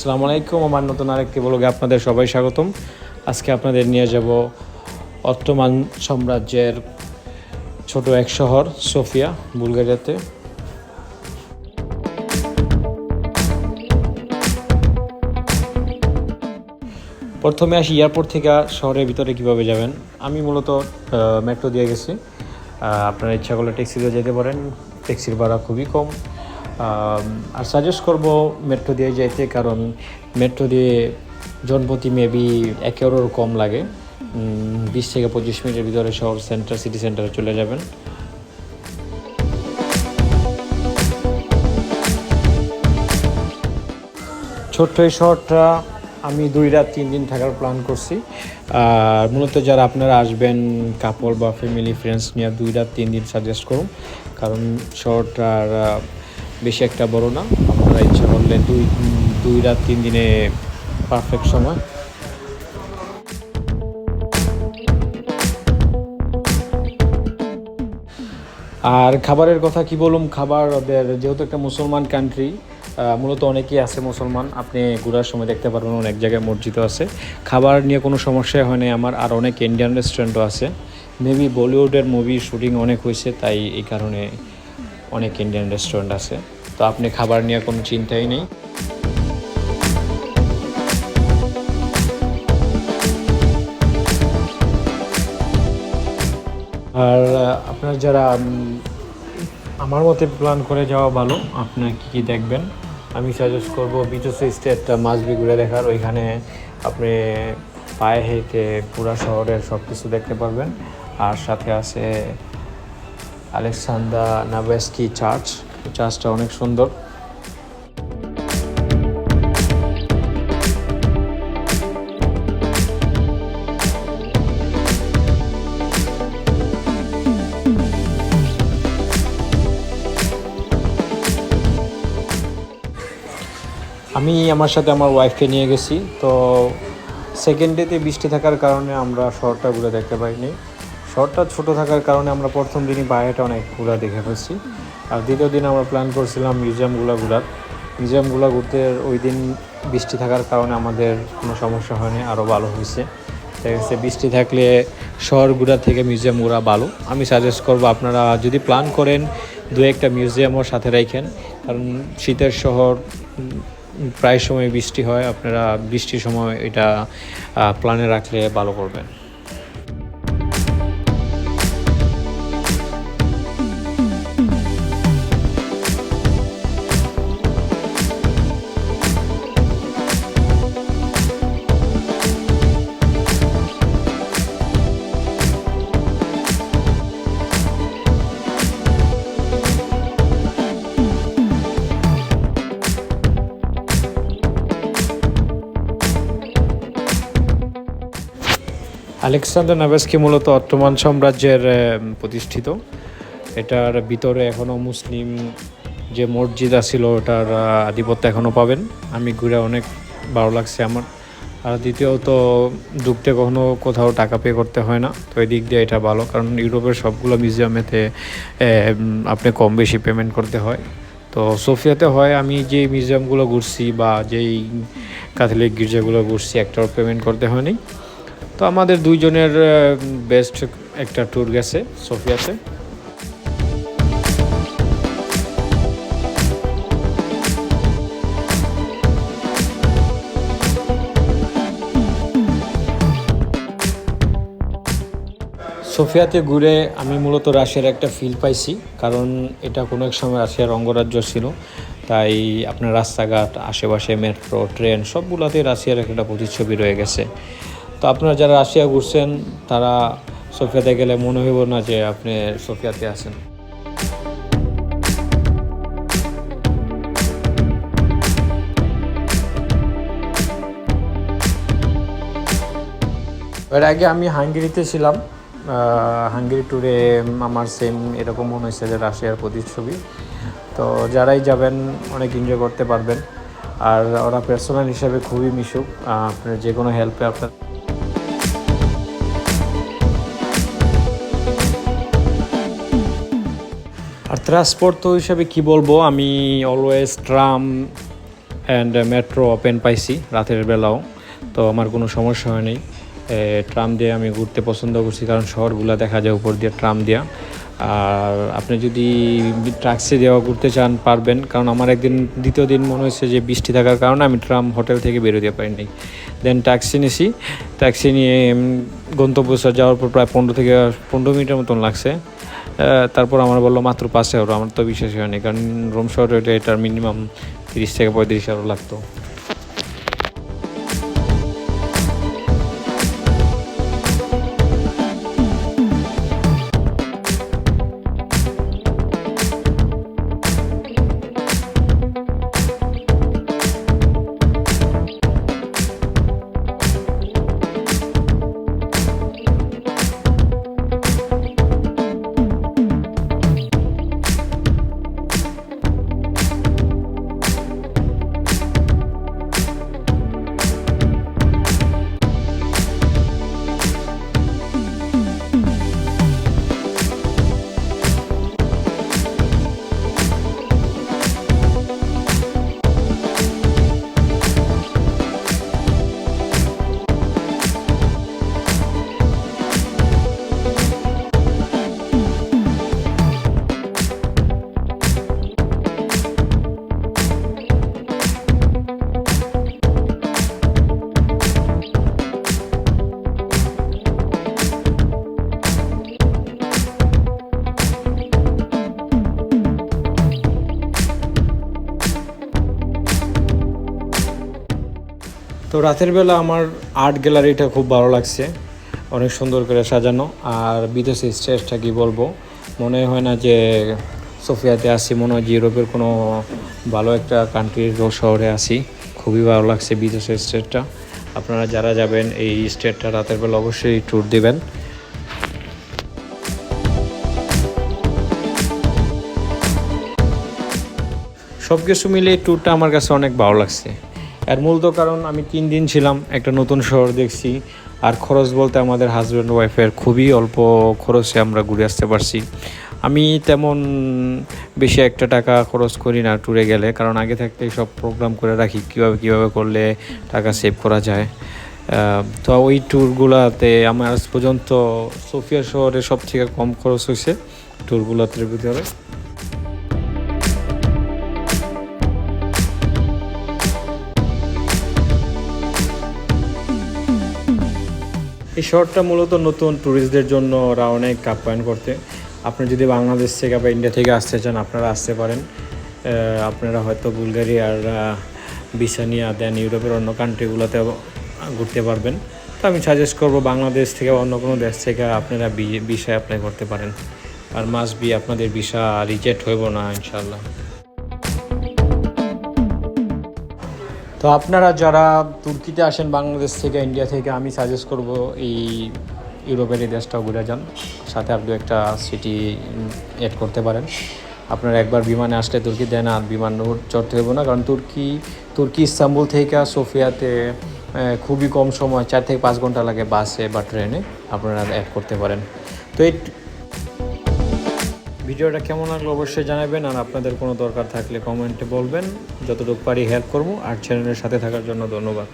আসসালামু আলাইকুম। আমার নতুন আরেকটি ব্লগে আপনাদের সবাই স্বাগতম। আজকে আপনাদের নিয়ে যাব অত্টোমান সাম্রাজ্যের ছোট এক শহর সোফিয়া, বুলগেরিয়াতে। প্রথমে আসি এয়ারপোর্ট থেকে শহরের ভিতরে কিভাবে যাবেন। আমি মূলত মেট্রো দিয়ে গেছি। আপনারা ইচ্ছা করলে ট্যাক্সি দিয়ে যেতে পারেন, ট্যাক্সির ভাড়া খুবই কম। আর সাজেস্ট করব মেট্রো দিয়ে যাইতে, কারণ মেট্রো দিয়ে জনপ্রতি মেবি 1 ইউরোর কম লাগে। 20 থেকে 25 মিনিটের ভিতরে শহর সিটি সেন্টারে চলে যাবেন। ছোট্ট এই শহরটা আমি 2 রাত 3 দিন থাকার প্ল্যান করছি। আর মূলত যারা আপনারা আসবেন কাপল বা ফ্যামিলি ফ্রেন্ডস নিয়ে 2 রাত 3 দিন সাজেস্ট করুন, কারণ শহরটার বেশি একটা বড় না। আপনারা ইচ্ছা করলে 2 রাত 3 দিনে পারফেক্ট সময়। আর খাবারের কথা কি বলুম, খাবার ওদের যেহেতু একটা মুসলমান কান্ট্রি, মূলত অনেকেই আছে মুসলমান। আপনি ঘোরার সময় দেখতে পারবেন অনেক জায়গায় মসজিদও আছে। খাবার নিয়ে কোনো সমস্যা হয় না আমার। আর অনেক ইন্ডিয়ান রেস্টুরেন্টও আছে। মেবি বলিউডের মুভি শুটিং অনেক হয়েছে, তাই এই কারণে অনেক ইন্ডিয়ান রেস্টুরেন্ট আছে। তো আপনি খাবার নিয়ে কোনো চিন্তাই নেই। আর আপনার যারা আমার মতে প্ল্যান করে যাওয়া ভালো। আপনার কী কী দেখবেন আমি সাজেস্ট করব বিচুসি স্টেটটা মাস্ট বি ঘুরে দেখার। ওইখানে আপনি পায়ে হেঁটে পুরা শহরের সব কিছু দেখতে পারবেন। আর সাথে আছে আলেকসান্ডার নেভস্কি চার্চটা অনেক সুন্দর। আমি আমার সাথে আমার ওয়াইফকে নিয়ে গেছি। তো সেকেন্ড ডেতে বৃষ্টি থাকার কারণে আমরা শহরটা ঘুরে দেখতে পাইনি। শহরটা ছোট থাকার কারণে আমরা প্রথম দিনই বাইরেটা অনেক ঘোরা দেখে ফেলছি। আর দ্বিতীয় দিন আমরা প্ল্যান করছিলাম মিউজিয়ামগুলো ঘুরতে। ওই দিন বৃষ্টি থাকার কারণে আমাদের কোনো সমস্যা হয়নি, আরও ভালো হয়েছে। ঠিক আছে, বৃষ্টি থাকলে শহর ঘোরা থেকে মিউজিয়াম ঘোরা ভালো। আমি সাজেস্ট করবো আপনারা যদি প্ল্যান করেন 2-1টা মিউজিয়ামও সাথে রাখেন, কারণ শীতের শহর, প্রায় সময় বৃষ্টি হয়। আপনারা বৃষ্টির সময় এটা প্ল্যানে রাখলে ভালো করবেন। আলেকজান্ডার নেভস্কি মূলত অটোমান সাম্রাজ্যের প্রতিষ্ঠিত। এটার ভিতরে এখনও মুসলিম যে মসজিদ আছিল ওটার আধিপত্য এখনও পাবেন। আমি ঘুরে অনেক ভালো লাগছে আমার। আর দ্বিতীয়ত ঢুকতে কখনো কোথাও টাকা পে করতে হয় না। তো এই দিক দিয়ে এটা ভালো, কারণ ইউরোপের সবগুলো মিউজিয়ামেতে আপনি কম বেশি পেমেন্ট করতে হয়। তো সোফিয়াতে হয় আমি যেই মিউজিয়ামগুলো ঘুরছি বা যেই ক্যাথলিক গির্জাগুলো ঘুরছি একটাও পেমেন্ট করতে হয়নি। তো আমাদের দুইজনের বেস্ট একটা ট্যুর গেছে সোফিয়াতে। সোফিয়াতে ঘুরে আমি মূলত রাশিয়ার একটা ফিল পাইছি, কারণ এটা কোনো এক সময় রাশিয়ার অঙ্গরাজ্য ছিল। তাই আপনার রাস্তাঘাট, আশেপাশে মেট্রো, ট্রেন সবগুলোতে রাশিয়ার একটা প্রতিচ্ছবি রয়ে গেছে। তো আপনারা যারা রাশিয়া ঘুরছেন তারা সোফিয়াতে গেলে মনে হইব না যে আপনি সোফিয়াতে আছেন। এর আগে আমি হাঙ্গেরিতে ছিলাম। হাঙ্গেরি ট্যুরে আমার সেম এরকম মনে হয়েছে যে রাশিয়ার প্রতিচ্ছবি। তো যারাই যাবেন অনেক এনজয় করতে পারবেন। আর ওরা পার্সোনাল হিসাবে খুবই মিশুক, আপনার যে কোনো হেল্পে আপনার। আর ট্রান্সপোর্ট তো হিসাবে কী বলবো, আমি always tram and metro open পাইছি রাতের বেলাও, তো আমার কোনো সমস্যা হয়নি। ট্রাম দিয়ে আমি ঘুরতে পছন্দ করছি, কারণ শহরগুলো দেখা যায় উপর দিয়ে ট্রাম দেওয়া। আর আপনি যদি ট্যাক্সি দেওয়া ঘুরতে চান পারবেন, কারণ আমার একদিন দ্বিতীয় দিন মনে হয়েছে যে বৃষ্টি থাকার কারণে আমি ট্রাম হোটেল থেকে বেরোতে পারিনি। দেন ট্যাক্সি নিয়েছি, ট্যাক্সি নিয়ে গন্তব্যস্থল যাওয়ার পর প্রায় 15 মিনিটের মতন লাগছে। তারপর আমার বললো মাত্র 5 euro। আমার তো বিশ্বাসই হয়নি, কারণ রোম শহরে এটার মিনিমাম 30 থেকে 35 euro লাগতো। তো রাতের বেলা আমার আর্ট গ্যালারিটা খুব ভালো লাগছে, অনেক সুন্দর করে সাজানো। আর বিদেশি স্টেজটা কি বলবো, মনে হয় না যে সোফিয়াতে আসি, মনে হয় যে ইউরোপের কোনো ভালো একটা কান্ট্রির শহরে আসি। খুবই ভালো লাগছে বিদেশের স্টেটটা। আপনারা যারা যাবেন এই স্টেটটা রাতের বেলা অবশ্যই ট্যুর দিবেন। সব কিছু মিলিয়ে ট্যুরটা আমার কাছে অনেক ভালো লাগছে। এর মূলত কারণ আমি 3 দিন ছিলাম, একটা নতুন শহর দেখছি। আর খরচ বলতে আমাদের হাজব্যান্ড ওয়াইফের খুবই অল্প খরচে আমরা ঘুরে আসতে পারছি। আমি তেমন বেশি একটা টাকা খরচ করি না ট্যুরে গেলে, কারণ আগে থাকতে সব প্রোগ্রাম করে রাখি কীভাবে করলে টাকা সেভ করা যায়। তো ওই ট্যুরগুলোতে আমার আজ পর্যন্ত সোফিয়া শহরে সব থেকে কম খরচ হয়েছে ট্যুরগুলোতে ভিতরে। এই শহরটা মূলত নতুন ট্যুরিস্টদের জন্য ওরা অনেক আপ্যায়ন করতে। আপনি যদি বাংলাদেশ থেকে বা ইন্ডিয়া থেকে আসতে চান আপনারা আসতে পারেন। আপনারা হয়তো বুলগেরিয়ার ভিসা নিয়ে দেন ইউরোপের অন্য কান্ট্রিগুলোতে ঘুরতে পারবেন। তো আমি সাজেস্ট করব বাংলাদেশ থেকে অন্য কোনো দেশ থেকে আপনারা ভিসা অ্যাপ্লাই করতে পারেন। আর মাস্ট বি আপনাদের ভিসা রিজেক্ট হইব না ইনশাল্লাহ। তো আপনারা যারা তুর্কিতে আসেন বাংলাদেশ থেকে ইন্ডিয়া থেকে, আমি সাজেস্ট করব এই ইউরোপের এই দেশটাও ঘুরে যান, সাথে আর 2-1টা সিটি অ্যাড করতে পারেন। আপনারা একবার বিমানে আসলে তুর্কি দেন আর বিমান চড়তে হইব না, কারণ তুর্কি ইস্তাম্বুল থেকে সোফিয়াতে খুবই কম সময় 4 থেকে 5 ঘন্টা লাগে বাসে বা ট্রেনে, আপনারা অ্যাড করতে পারেন। তো এই ভিডিওটা কেমন লাগলো অবশ্যই জানাবেন। আর আপনাদের কোনো দরকার থাকলে কমেন্টে বলবেন, যতটুকু পারি হেল্প করব। আর চ্যানেলের সাথে থাকার জন্য ধন্যবাদ।